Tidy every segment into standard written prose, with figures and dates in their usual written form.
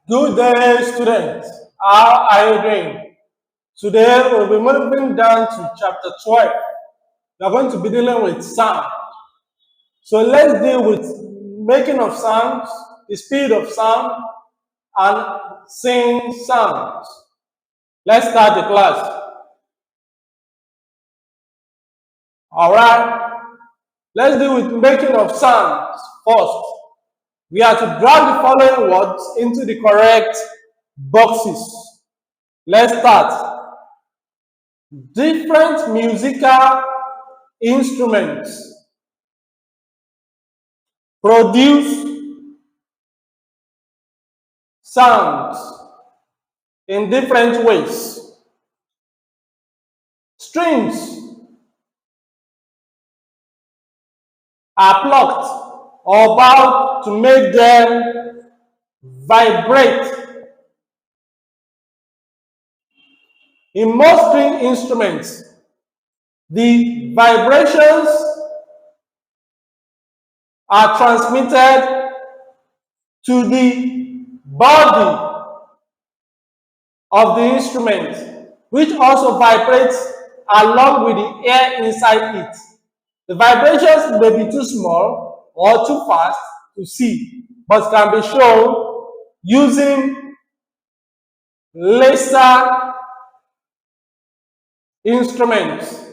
Good day, students. How are you doing? Today, we'll be moving down to chapter 12. We are going to be dealing with sound. So let's deal with making of sounds, the speed of sound, and sing sounds. Let's start the class. All right. Let's deal with making of sounds first. We are to drag the following words into the correct boxes. Let's start. Different musical instruments produce sounds in different ways. Strings are plucked or bowed to make them vibrate. In most string instruments, the vibrations are transmitted to the body of the instrument, which also vibrates along with the air inside it. The vibrations may be too small or too fast to see, but can be shown using laser instruments.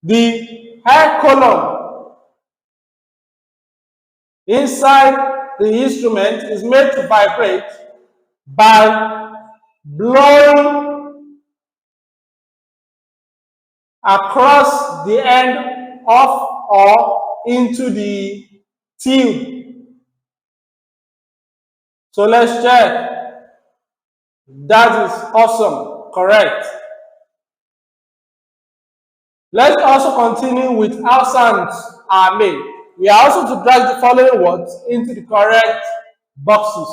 The air column inside the instrument is made to vibrate by blowing across the end of or into the tube. So let's check. That is awesome. Correct. Let's also continue with how sounds are made. We are also to drag the following words into the correct boxes.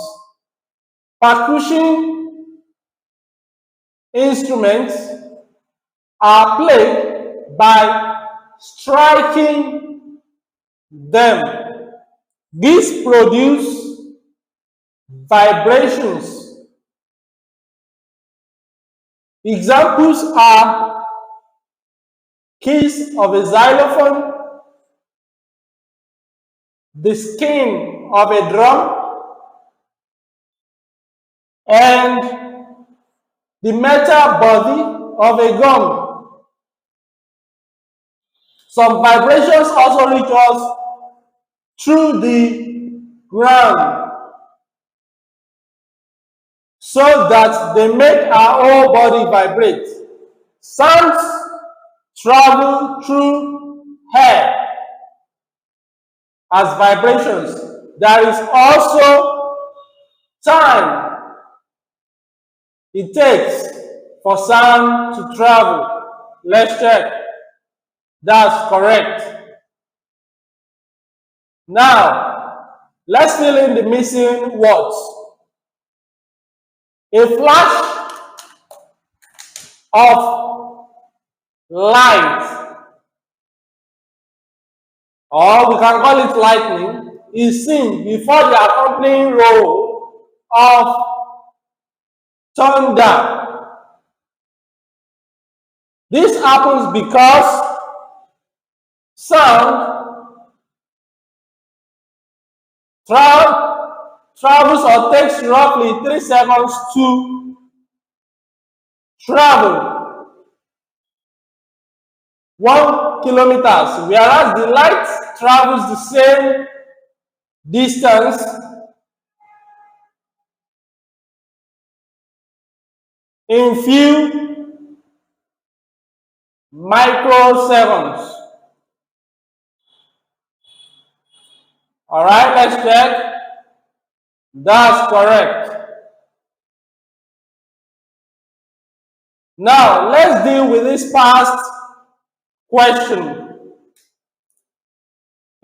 Percussion instruments are played by striking them. These produce vibrations. Examples are keys of a xylophone, the skin of a drum, and the metal body of a gong. Some vibrations also reach us through the ground so that they make our whole body vibrate. Sounds travel through air as vibrations. There is also time it takes for sound to travel. Let's check. That's correct. Now, let's fill in the missing words. A flash of light, or we can call it lightning, is seen before the accompanying roll of thunder. This happens because sound travels or takes roughly 3 seconds to travel 1 kilometers, whereas the light travels the same distance in few microseconds. All right, let's check. That's correct. Now, let's deal with this past question.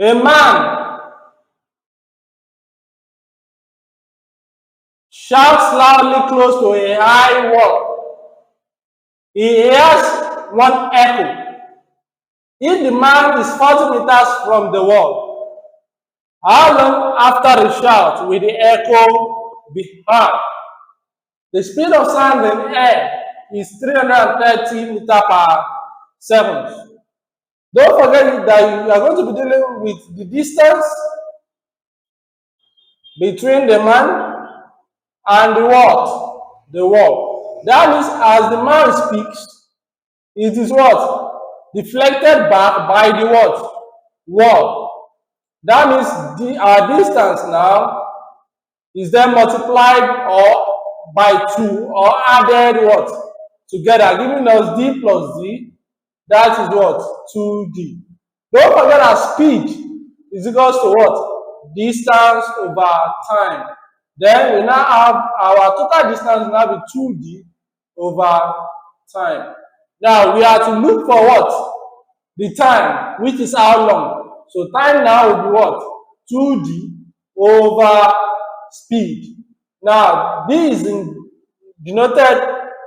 A man shouts loudly close to a high wall. He hears one echo. If the man is 40 meters from the wall, how long after the shout will the echo be heard. The speed of sound in air is 330 meters per second. Don't forget that you are going to be dealing with the distance between the man and the what? The wall. That means as the man speaks, it is what? Deflected back by the what? Wall. That means our distance now is then multiplied or by 2 or added what? Together, giving us d plus d. That is what? 2d. Don't forget that speed is equals to what? Distance over time. Then we now have our total distance now be 2d over time. Now we are to look for what? The time, which is how long. So time now will be what? 2d over speed. Now this is denoted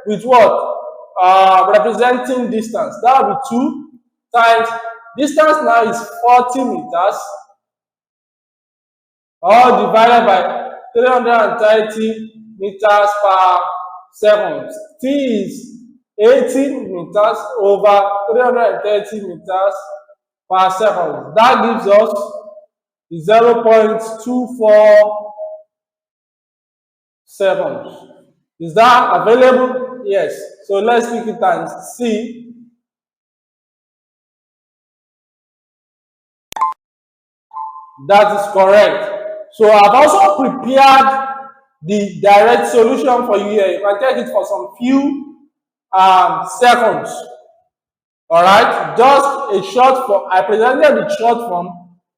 with what? Representing distance. That will be 2 times distance now is 40 meters, all divided by 330 meters per second. T is 18 meters over 330 meters per second. That gives us 0.24 seconds. Is that available? Yes. So let's pick it and see. That is correct. So I've also prepared the direct solution for you here. You can take it for some few seconds. All right, just a short form. I presented the short form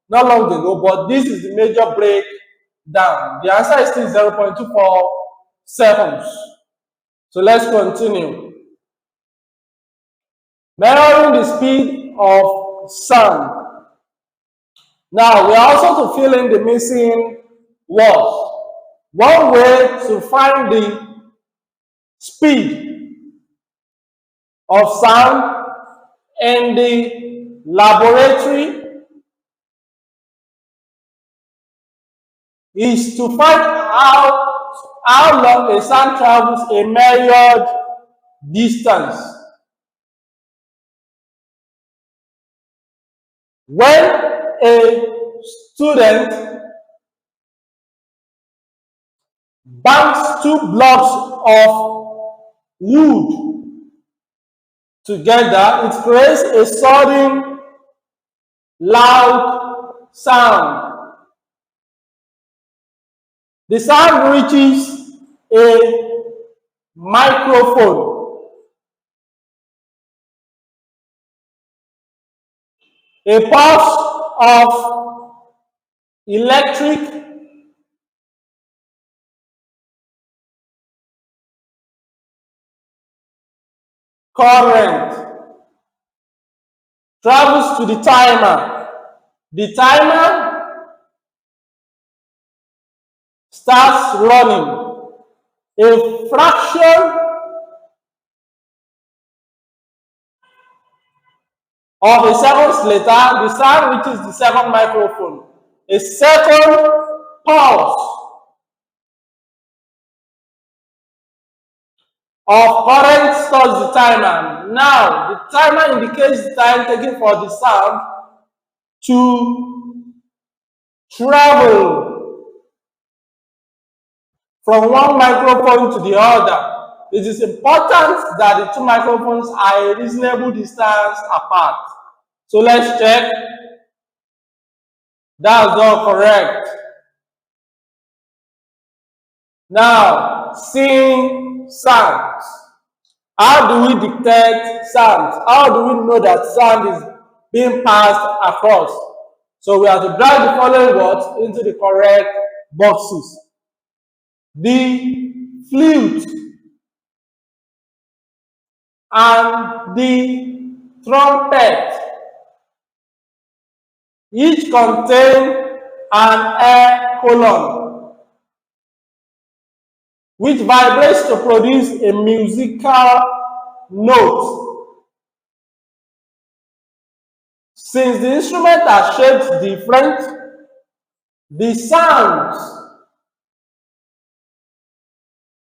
not long ago, but this is the major breakdown. The answer is still 0.24 seconds. So let's continue. Measuring the speed of sound. Now we are also to fill in the missing words. One way to find the speed of sound in the laboratory is to find out how long a sound travels a measured distance. When a student bangs 2 blocks of wood together, it creates a sudden loud sound. The sound reaches a microphone. A pulse of electric current travels to the timer. The timer starts running. A fraction of a second later, the sound reaches the second microphone. A second pulse of current starts the timer. Now, the timer indicates the time taken for the sound to travel from one microphone to the other. It is important that the 2 microphones are a reasonable distance apart. So let's check. That's all correct. Now, sing sounds. How do we detect sounds? How do we know that sound is being passed across? So we have to drag the following words into the correct boxes. The flute and the trumpet each contain an air column which vibrates to produce a musical note. Since the instruments are shaped different, the sounds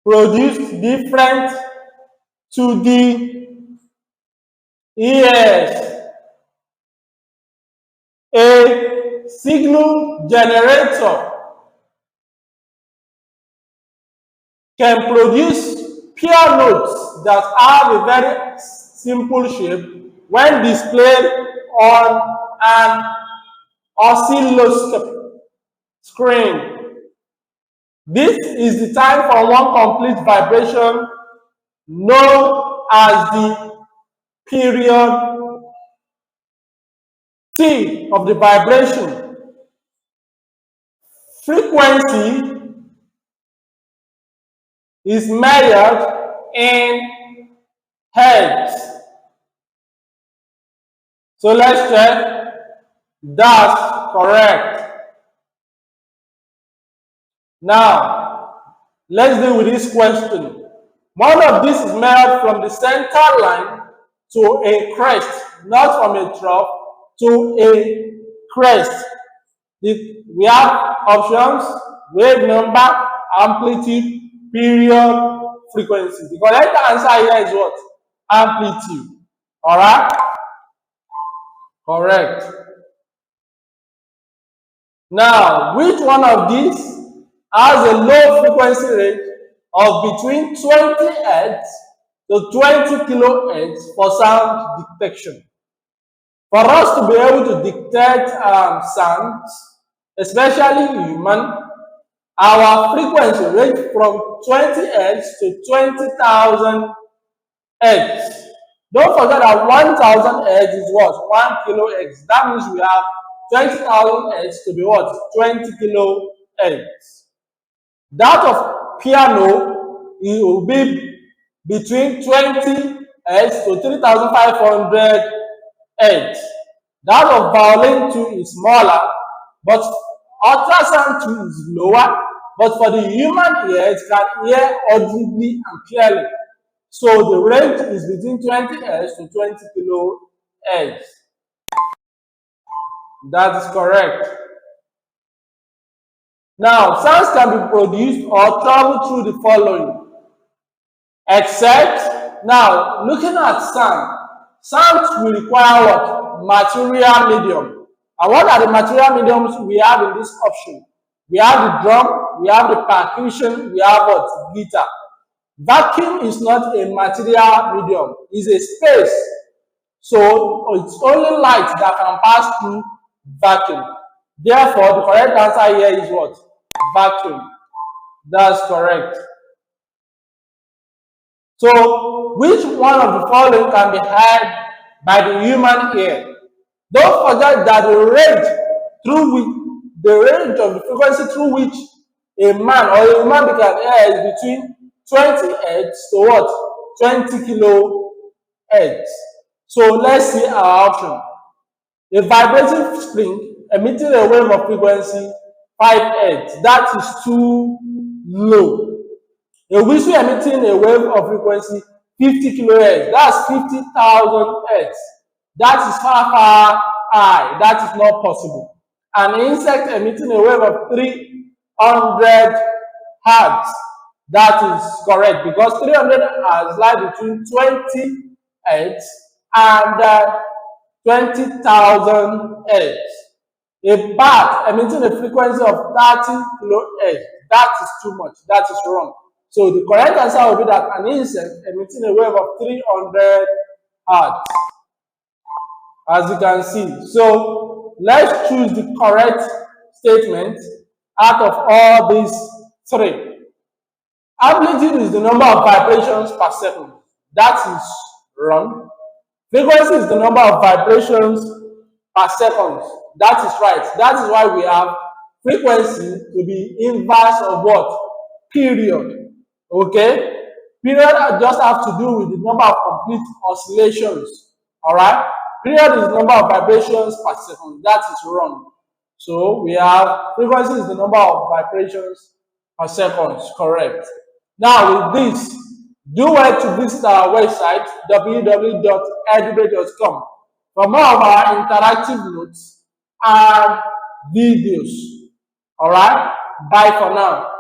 produced different to the ears. A signal generator can produce pure notes that have a very simple shape when displayed on an oscilloscope screen. This is the time for one complete vibration known as the period T of the vibration. Frequency is measured in hertz. So let's check. That's correct. Now, let's deal with this question. One of these is measured from the center line to a crest, not from a trough to a crest. We have options: wave number, amplitude, period, frequency. The correct answer here is what? Amplitude. Alright? Correct. Now, which one of these has a low frequency range of between 20 Hz to 20 kilohertz for sound detection? For us to be able to detect sounds, especially human, our frequency range from 20 Hz to 20,000 Hz. Don't forget that 1,000 Hz is what? 1 kilohertz. That means we have 20,000 Hz to be what? 20 kilohertz. That of piano, it will be between 20 Hz to 3,500 Hz. That of violin too is smaller, but ultrasound too is lower. But for the human ear, it can hear audibly and clearly. So the range is between 20 Hz to 20 kilohertz. That is correct. Now, sounds can be produced or travel through the following. Except, now, looking at sounds will require what? Material medium. And what are the material mediums we have in this option? We have the drum, we have the percussion, we have what? Guitar. Vacuum is not a material medium, it's a space. So it's only light that can pass through vacuum. Therefore, the correct answer here is what? Vacuum. That's correct. So, which one of the following can be heard by the human ear? Don't forget that the range of the frequency through which a man or a woman can hear is between 20 Hz to what? 20 kilohertz. So let's see our option. A vibrating spring emitting a wave of frequency 5 Hz. That is too low. A whistle emitting a wave of frequency 50 kilohertz. That's 50,000 Hz. That is far high. That is not possible. An insect emitting a wave of 300 Hz. That is correct because 300 Hz lie between 20 Hz and 20,000 Hz. A bat emitting a frequency of 30 kilohertz. That is too much. That is wrong. So the correct answer will be that an insect emitting a wave of 300 Hz. As you can see. So let's choose the correct statement out of all these three. Amplitude is the number of vibrations per second. That is wrong. Frequency is the number of vibrations per second. That is right. That is why we have frequency to be inverse of what? Period. Okay? Period just have to do with the number of complete oscillations. Alright? Period is the number of vibrations per second. That is wrong. So we have frequency is the number of vibrations per second. Correct. Now with this, do well to visit our website www.edubbey.com for more of our interactive notes and videos. Alright? Bye for now.